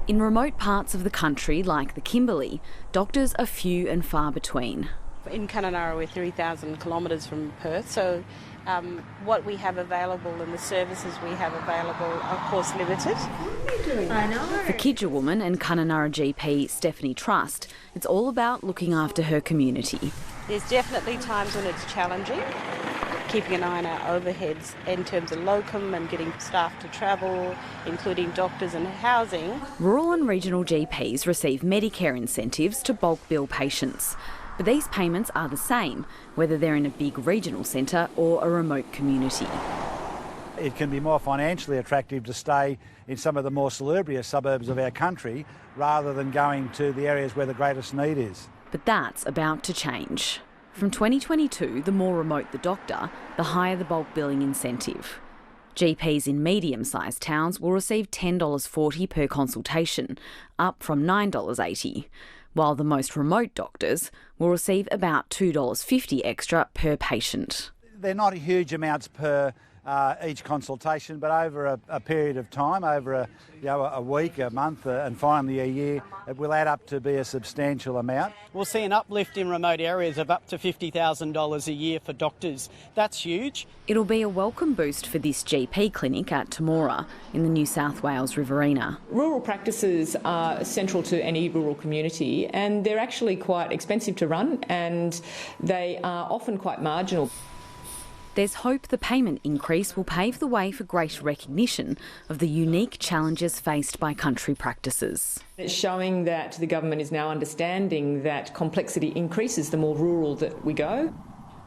In remote parts of the country, like the Kimberley, doctors are few and far between. In Kununurra, we're 3,000 kilometres from Perth, so what we have available and the services we have available are, of course, limited. I know. For Kidgewwoman and Kununurra GP Stephanie Trust, it's all about looking after her community. There's definitely times when it's challenging, keeping an eye on our overheads in terms of locum and getting staff to travel, including doctors and housing. Rural and regional GPs receive Medicare incentives to bulk bill patients. But these payments are the same, whether they're in a big regional centre or a remote community. It can be more financially attractive to stay in some of the more salubrious suburbs of our country rather than going to the areas where the greatest need is. But that's about to change. From 2022, the more remote the doctor, the higher the bulk billing incentive. GPs in medium-sized towns will receive $10.40 per consultation, up from $9.80, while the most remote doctors will receive about $2.50 extra per patient. They're not huge amounts per each consultation, but over a period of time, over a week, a month and finally a year, it will add up to be a substantial amount. We'll see an uplift in remote areas of up to $50,000 a year for doctors. That's huge. It'll be a welcome boost for this GP clinic at Temora in the New South Wales Riverina. Rural practices are central to any rural community, and they're actually quite expensive to run, and they are often quite marginal. There's hope the payment increase will pave the way for greater recognition of the unique challenges faced by country practices. It's showing that the government is now understanding that complexity increases the more rural that we go.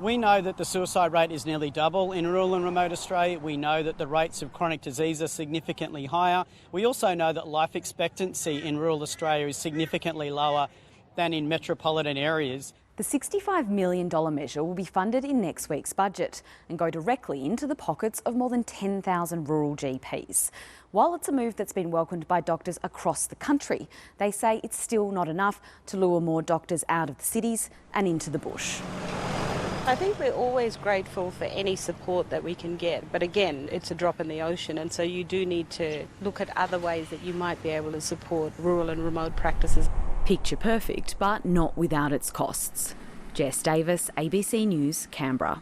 We know that the suicide rate is nearly double in rural and remote Australia. We know that the rates of chronic disease are significantly higher. We also know that life expectancy in rural Australia is significantly lower than in metropolitan areas. The $65 million measure will be funded in next week's budget and go directly into the pockets of more than 10,000 rural GPs. While it's a move that's been welcomed by doctors across the country, they say it's still not enough to lure more doctors out of the cities and into the bush. I think we're always grateful for any support that we can get, but again, it's a drop in the ocean, and so you do need to look at other ways that you might be able to support rural and remote practices. Picture perfect, but not without its costs. Jess Davis, ABC News, Canberra.